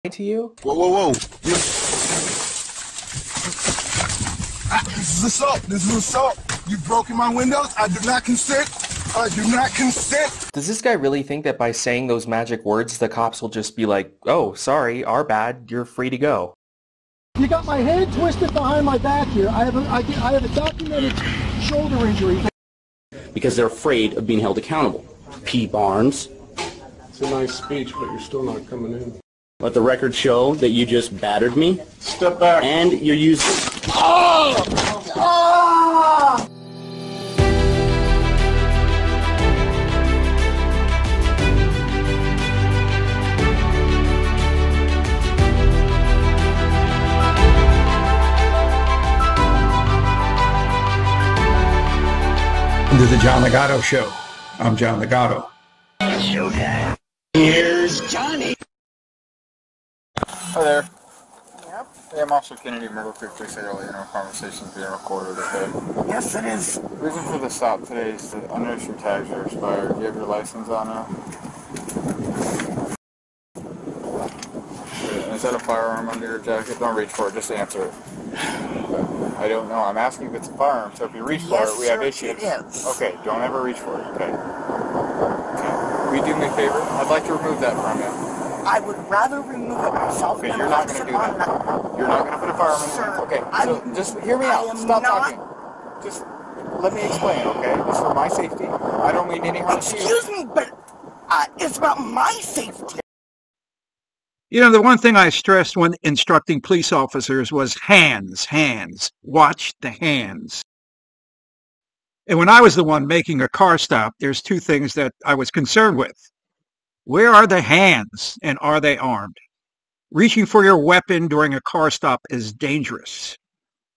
to you? Whoa, whoa, whoa. This is assault. This is assault. You've broken my windows. I do not consent. I do not consent. Does this guy really think that by saying those magic words, the cops will just be like, oh, sorry, our bad, you're free to go? You got my head twisted behind my back here. I have a documented shoulder injury. Because they're afraid of being held accountable. P. Barnes. It's a nice speech, but you're still not coming in. Let the record show that you just battered me. Step back. And you're using... Oh! Oh! To the John Ligato Show. I'm John Ligato. Showtime. Here's Johnny. Hi there. Yep. Hey, I'm Officer Kennedy, Myrtle Creek Police. I gotta let you know conversation's being recorded, okay? Yes, it is. The reason for the stop today is that unregistered tags are expired. Do you have your license on now? Is that a firearm under your jacket? Don't reach for it, just answer it. I don't know. I'm asking if it's a firearm, so if you reach for it, we have issues. It is. Okay, don't ever reach for it, okay? Okay. Will you do me a favor? I'd like to remove that from you. I would rather remove it myself. Okay, you're not going to do that. You're not going to put a firearm in your hand. Okay, so just hear me out. Stop talking. Just let me explain, okay? It's for my safety. I don't mean any harm to you. Excuse me, but it's about my safety. You know, the one thing I stressed when instructing police officers was hands, hands. Watch the hands. And when I was the one making a car stop, there's two things that I was concerned with. Where are the hands, and are they armed? Reaching for your weapon during a car stop is dangerous.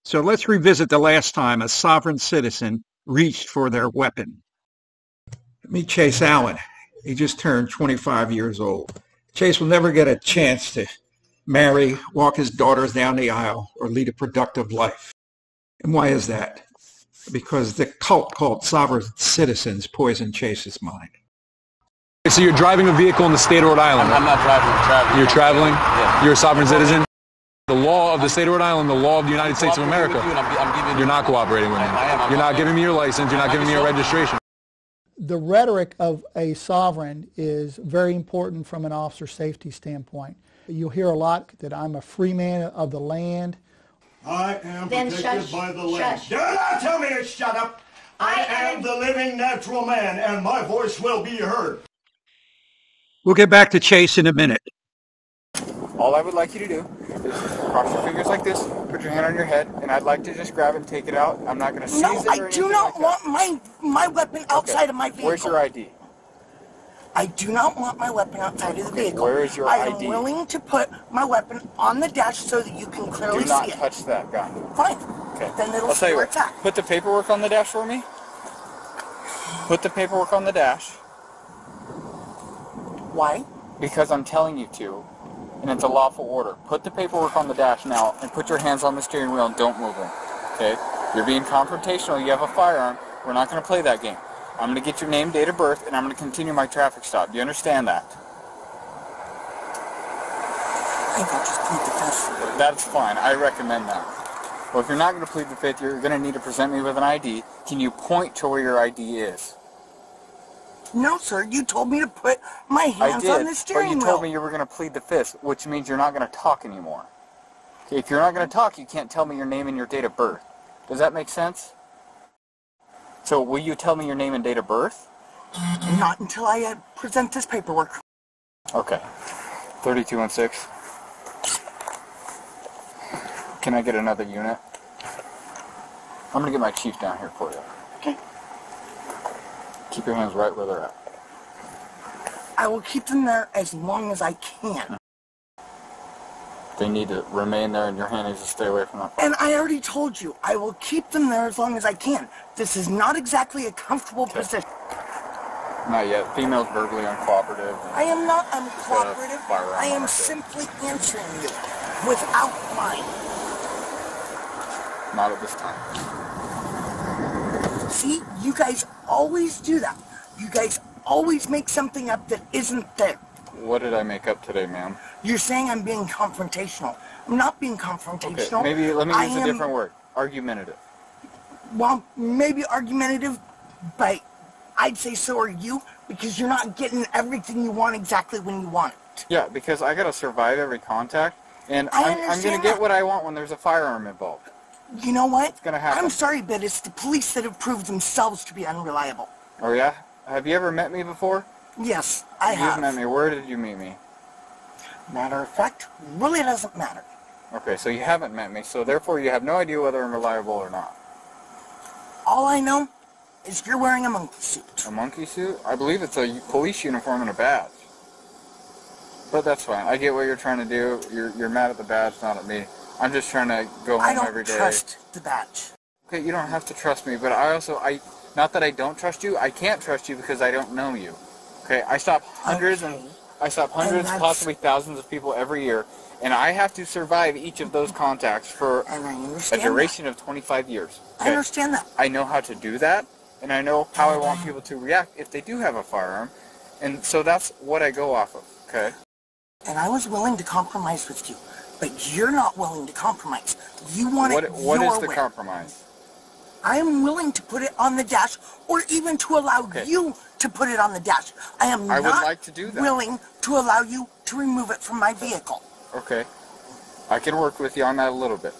So let's revisit the last time a sovereign citizen reached for their weapon. Meet Chase Allen. He just turned 25 years old. Chase will never get a chance to marry, walk his daughters down the aisle, or lead a productive life. And why is that? Because the cult called sovereign citizens poisoned Chase's mind. So you're driving a vehicle in the state of Rhode Island? I'm not driving, I'm traveling. You're traveling? Yeah. You're a sovereign citizen? The law of the state of Rhode Island, the law of the United States of America. You're not cooperating with me. You're not giving me your license. You're not giving me your registration. The rhetoric of a sovereign is very important from an officer safety standpoint. You'll hear a lot that I'm a free man of the land. I am protected by the land. Do not tell me to shut up. I am the living natural man, and my voice will be heard. We'll get back to Chase in a minute. All I would like you to do is cross your fingers like this, put your hand on your head, and I'd like to just grab it and take it out. I'm not going to seize it or anything. No, I do not want my weapon outside of my vehicle. Where's your ID? I do not want my weapon outside of the vehicle. Where is your ID? I am willing to put my weapon on the dash so that you can clearly see it. Do not touch that gun. Fine. Okay. Then it'll I'll tell you where what, it's at. put the paperwork on the dash for me. Put the paperwork on the dash. Why? Because I'm telling you to, and it's a lawful order. Put the paperwork on the dash now, and put your hands on the steering wheel and don't move them. Okay? You're being confrontational. You have a firearm. We're not going to play that game. I'm going to get your name, date of birth, and I'm going to continue my traffic stop. Do you understand that? I think I'll just plead the fifth. That's fine. I recommend that. Well, if you're not going to plead the fifth, you're going to need to present me with an ID. Can you point to where your ID is? No, sir. You told me to put my hands on the steering wheel. But you told me you were going to plead the fifth, which means you're not going to talk anymore. Okay, if you're not going to talk, you can't tell me your name and your date of birth. Does that make sense? So will you tell me your name and date of birth? Not until I present this paperwork. Okay. 3216. Can I get another unit? I'm going to get my chief down here for you. Okay. Keep your hands right where they're at. I will keep them there as long as I can. They need to remain there, and your hand needs to stay away from that. And I already told you, I will keep them there as long as I can. This is not exactly a comfortable position. Not yet. Female's verbally uncooperative. I am not uncooperative. I am simply answering you without mine. Not at this time. See, you guys always do that. You guys always make something up that isn't there. What did I make up today, ma'am? You're saying I'm being confrontational. I'm not being confrontational. Okay, maybe let me use a different word. Argumentative. Well, maybe argumentative, but I'd say so are you, because you're not getting everything you want exactly when you want it. Yeah, because I gotta survive every contact, and I'm gonna get what I want when there's a firearm involved. You know what? It's gonna happen. I'm sorry, but it's the police that have proved themselves to be unreliable. Oh yeah? Have you ever met me before? Yes, I have. You've met me. Where did you meet me? Matter of fact, really doesn't matter. Okay, so you haven't met me, so therefore you have no idea whether I'm reliable or not. All I know is you're wearing a monkey suit. A monkey suit? I believe it's a police uniform and a badge. But that's fine. I get what you're trying to do. You're mad at the badge, not at me. I'm just trying to go home every day. I don't trust the badge. Okay, you don't have to trust me, but not that I don't trust you, I can't trust you because I don't know you. Okay, I stop hundreds, possibly thousands of people every year, and I have to survive each of those contacts for a duration of 25 years. Okay? I understand that. I know how to do that, and I know how I want people to react if they do have a firearm, and so that's what I go off of, okay? And I was willing to compromise with you, but you're not willing to compromise. You want it your way. What is the compromise? I am willing to put it on the dash, or even to allow you to put it on the dash. I would like to do that. Willing to allow you to remove it from my vehicle. Okay. I can work with you on that a little bit.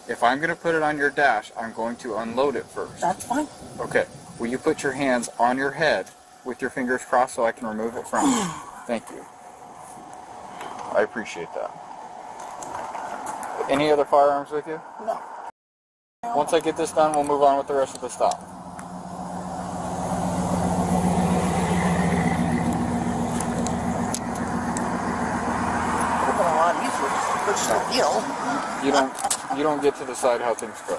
If I'm going to put it on your dash, I'm going to unload it first. That's fine. Okay. Will you put your hands on your head with your fingers crossed so I can remove it from you? Thank you. I appreciate that. Any other firearms with you? No. Once I get this done, we'll move on with the rest of the stop. A lot easier to push the deal. You don't get to decide how things go.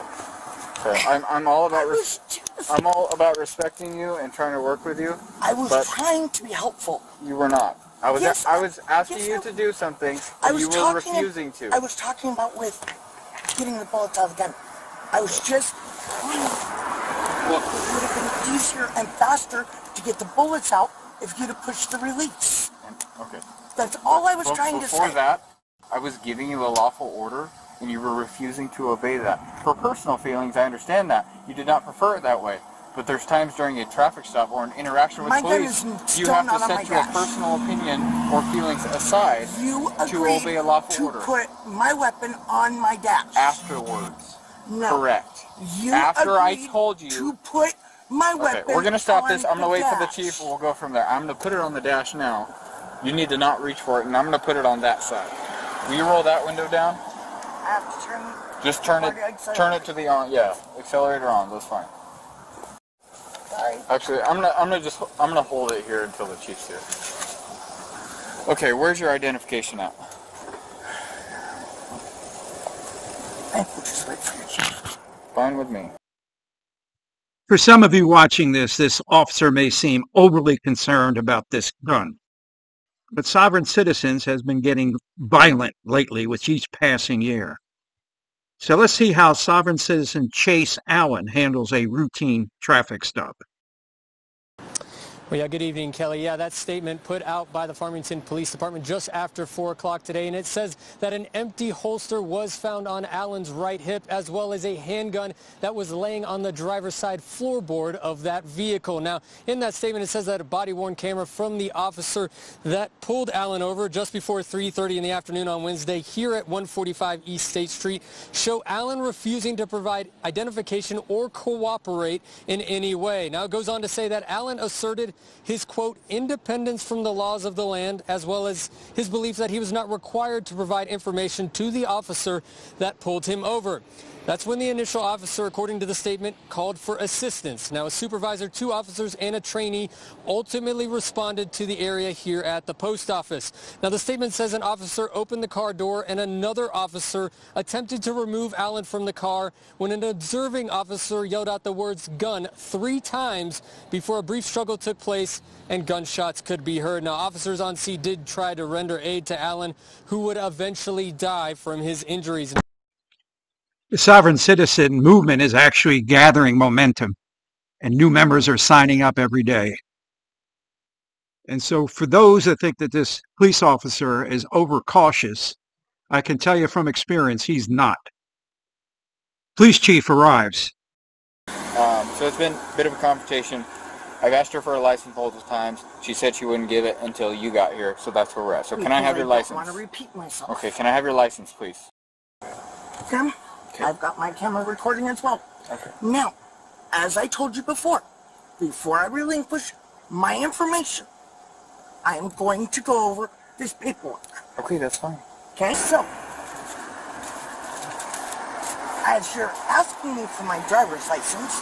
Okay. I'm all about respecting you and trying to work with you. I was trying to be helpful. You were not. I was asking you to do something, and you were refusing to. I was talking about with getting the bullets out of the gun. I was just trying. It would have been easier and faster to get the bullets out if you'd have pushed the release. Okay. That's all I was trying to say. Before that, I was giving you a lawful order, and you were refusing to obey that. For personal feelings, I understand that. You did not prefer it that way. But there's times during a traffic stop or an interaction with police, you have to set your personal opinion or feelings aside to obey a lawful order. You agreed to put my weapon on my dash. Afterwards. No. Correct. You After I told you to put my weapon. Okay, we're going to stop this. I'm going to wait for the chief, and we'll go from there. I'm going to put it on the dash now. You need to not reach for it, and I'm going to put it on that side. Will you roll that window down? I have to turn. Just turn it to the on. Yeah, accelerator on. That's fine. Sorry. Actually, I'm gonna hold it here until the chief's here. Okay, where's your identification at? I will just wait for your chief. Fine with me. For some of you watching this officer may seem overly concerned about this gun. But sovereign citizens has been getting violent lately with each passing year. So let's see how sovereign citizen Chase Allen handles a routine traffic stop. Well, yeah, good evening, Kelly. Yeah, that statement put out by the Farmington Police Department just after 4 o'clock today, and it says that an empty holster was found on Allen's right hip, as well as a handgun that was laying on the driver's side floorboard of that vehicle. Now, in that statement, it says that a body-worn camera from the officer that pulled Allen over just before 3:30 in the afternoon on Wednesday here at 145 East State Street show Allen refusing to provide identification or cooperate in any way. Now, it goes on to say that Allen asserted his, quote, independence from the laws of the land, as well as his belief that he was not required to provide information to the officer that pulled him over. That's when the initial officer, according to the statement, called for assistance. Now, a supervisor, 2 officers, and a trainee ultimately responded to the area here at the post office. Now, the statement says an officer opened the car door and another officer attempted to remove Allen from the car when an observing officer yelled out the words gun 3 times before a brief struggle took place and gunshots could be heard. Now, officers on scene did try to render aid to Allen, who would eventually die from his injuries. The sovereign citizen movement is actually gathering momentum, and new members are signing up every day. And so for those that think that this police officer is overcautious, I can tell you from experience, he's not. Police chief arrives. So it's been a bit of a confrontation. I've asked her for a license multiple times. She said she wouldn't give it until you got here, so that's where we're at. So can I have your license? I don't want to repeat myself. Okay, can I have your license, please? Tim, I've got my camera recording as well. Okay. Now, as I told you before I relinquish my information, I am going to go over this paperwork. Okay, that's fine. Okay, so, as you're asking me for my driver's license,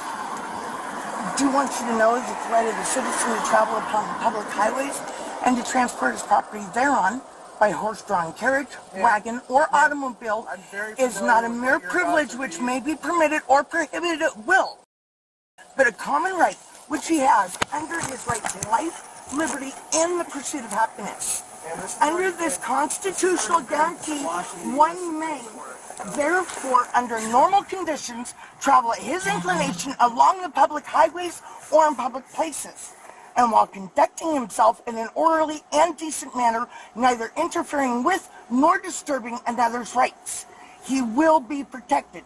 I do want you to know that the right of the citizen to travel upon the public highways and to transport his property thereon by horse-drawn carriage, wagon, or automobile is not a mere privilege which may be permitted or prohibited at will, but a common right which he has under his right to life, liberty, and the pursuit of happiness. Under this constitutional guarantee, one may, therefore, under normal conditions, travel at his inclination along the public highways or in public places, and while conducting himself in an orderly and decent manner, neither interfering with nor disturbing another's rights. He will be protected.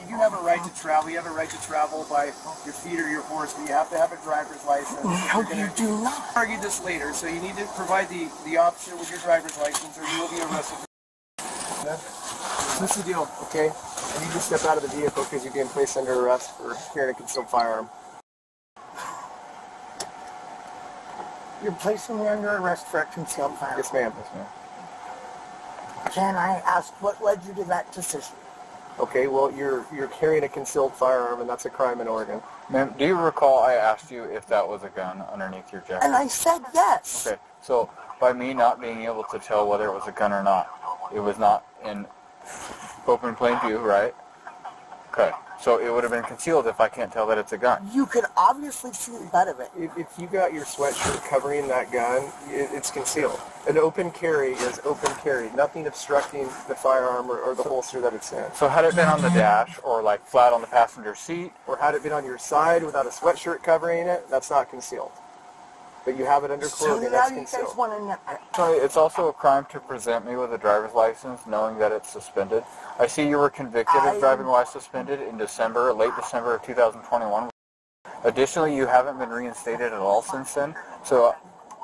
You have a right to travel. You have a right to travel by your feet or your horse, but you have to have a driver's license. No, you do not. Argue this later, so you need to provide the officer with your driver's license, or you will be arrested. This is the deal, okay? I need you to step out of the vehicle because you're being placed under arrest for carrying a concealed firearm. You're placing me under arrest for a concealed firearm. Yes, ma'am. Yes, ma'am. Can I ask what led you to that decision? Okay, well, you're carrying a concealed firearm, and that's a crime in Oregon. Ma'am, do you recall I asked you if that was a gun underneath your jacket? And I said yes. Okay, so by me not being able to tell whether it was a gun or not, it was not in open plain view, right? Okay, so it would have been concealed if I can't tell that it's a gun. You could obviously see the butt of it. If you got your sweatshirt covering that gun, it's concealed. An open carry is open carry, nothing obstructing the firearm or the holster that it's in. So had it been on the dash or like flat on the passenger seat, or had it been on your side without a sweatshirt covering it, that's not concealed. But you have it under clothing, that's concealed. So now you guys want to know. Sorry, it's also a crime to present me with a driver's license knowing that it's suspended. I see you were convicted of driving while suspended in December, late December of 2021. Additionally, you haven't been reinstated at all since then, so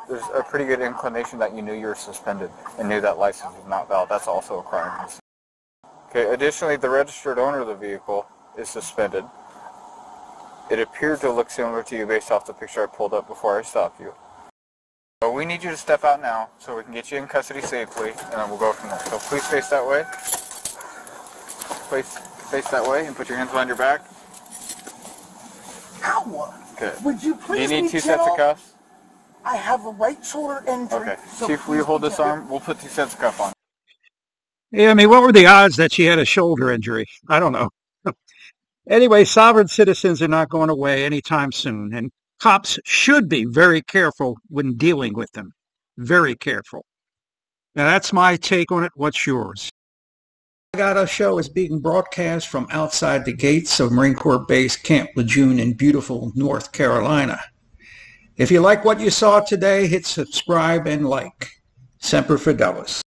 there's a pretty good inclination that you knew you were suspended and knew that license was not valid. That's also a crime. Okay, additionally, the registered owner of the vehicle is suspended. It appeared to look similar to you based off the picture I pulled up before I stopped you. So we need you to step out now so we can get you in custody safely, and then we'll go from there. So please face that way. Please face that way and put your hands behind your back. Ow! Good. Would you please Do you need two sets of cuffs? I have a right shoulder injury. Okay. So Chief, will you hold this arm? We'll put 2 sets of cuffs on. Yeah, I mean, what were the odds that she had a shoulder injury? I don't know. Anyway, sovereign citizens are not going away anytime soon, and cops should be very careful when dealing with them. Very careful. Now, that's my take on it. What's yours? John Ligato Show is being broadcast from outside the gates of Marine Corps Base Camp Lejeune in beautiful North Carolina. If you like what you saw today, hit subscribe and like. Semper Fidelis.